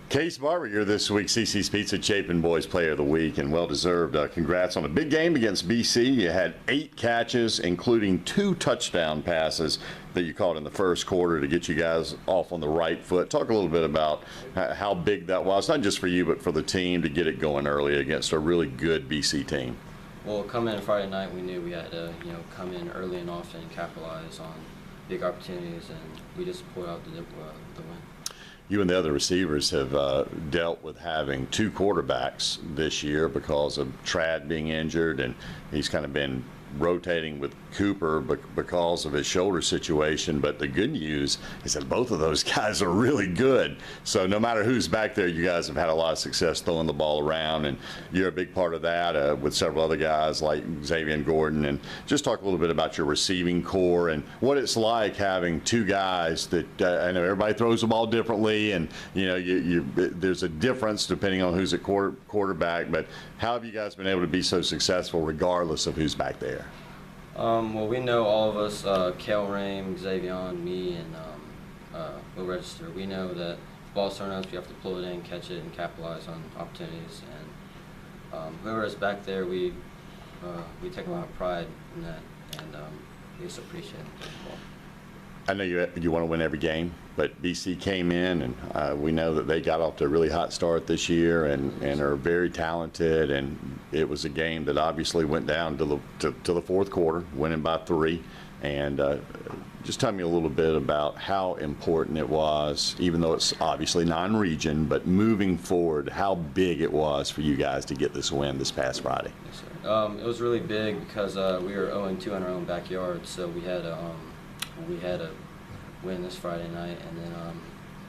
Case Barber, you're this week's CC's Pizza Chapin Boys Player of the Week, and well-deserved. Congrats on a big game against BC. You had 8 catches, including 2 touchdown passes that you caught in the first quarter to get you guys off on the right foot. Talk a little bit about how big that was, not just for you, but for the team to get it going early against a really good BC team. Well, coming in Friday night, we knew we had to, come in early and often and capitalize on big opportunities, and we just pulled out the win. You and the other receivers have dealt with having 2 quarterbacks this year because of Trad being injured, and he's kind of been rotating with Cooper because of his shoulder situation. But the good news is that both of those guys are really good. So no matter who's back there, you guys have had a lot of success throwing the ball around, and you're a big part of that with several other guys like Xavier and Gordon. And just talk a little bit about your receiving core and what it's like having 2 guys that I know everybody throws the ball differently, and there's a difference depending on who's at quarterback. But how have you guys been able to be so successful regardless of who's back there? Well, we know all of us, Kale Rame, Xavier, me, and Will Register. We know that ball's thrown at us, we have to pull it in, catch it, and capitalize on opportunities. And whoever is back there, we take a lot of pride in that, and we just appreciate it. I know you want to win every game, but BC came in, and we know that they got off to a really hot start this year and are very talented. And it was a game that obviously went down to the fourth quarter, winning by 3. And just tell me a little bit about how important it was, even though it's obviously non-region, but moving forward, how big it was for you guys to get this win this past Friday. Yes, sir. It was really big because we were 0-2 in our own backyard, so we had a win this Friday night, and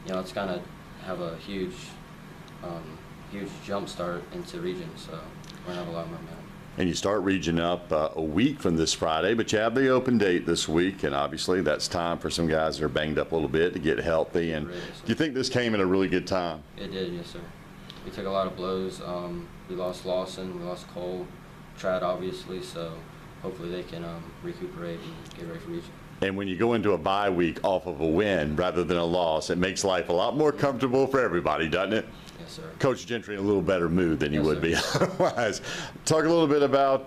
then it's gonna have a huge jump start into region, so we're gonna have a lot of momentum. And you start region up a week from this Friday, but you have the open date this week, and obviously that's time for some guys that are banged up a little bit to get healthy. And do you think this came at a really good time? It did, yes, sir. We took a lot of blows. We lost Lawson, we lost Cole, Trad, obviously, so hopefully they can recuperate and get ready for region. And when you go into a bye week off of a win rather than a loss, it makes life a lot more comfortable for everybody, doesn't it? Yes, sir. Coach Gentry in a little better mood than you would be otherwise. Talk a little bit about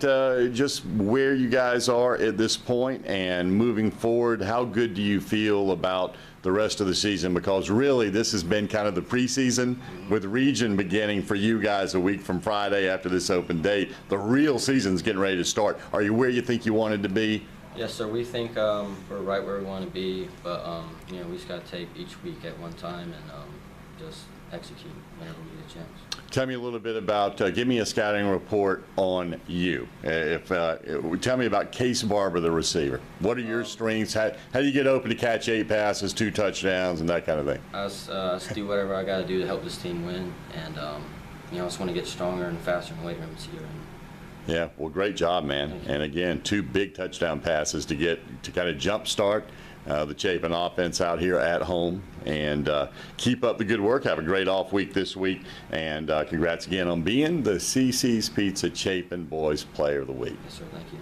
just where you guys are at this point and moving forward. How good do you feel about the rest of the season? Because really this has been kind of the preseason with region beginning for you guys a week from Friday after this open date. The real season's getting ready to start. Are you where you think you wanted to be? Yes, sir. We think we're right where we want to be, but we just got to take each week at one time and just execute whenever we get a chance. Tell me a little bit about, give me a scouting report on you. Tell me about Case Barber, the receiver. What are your strengths? How do you get open to catch 8 passes, 2 touchdowns, and that kind of thing? I just do whatever I got to do to help this team win, and I just want to get stronger and faster in the weight room this year. Yeah, well, great job, man. And again, 2 big touchdown passes to kind of jumpstart the Chapin offense out here at home. And keep up the good work. Have a great off week this week. And congrats again on being the CC's Pizza Chapin Boys Player of the Week. Yes, sir. Thank you.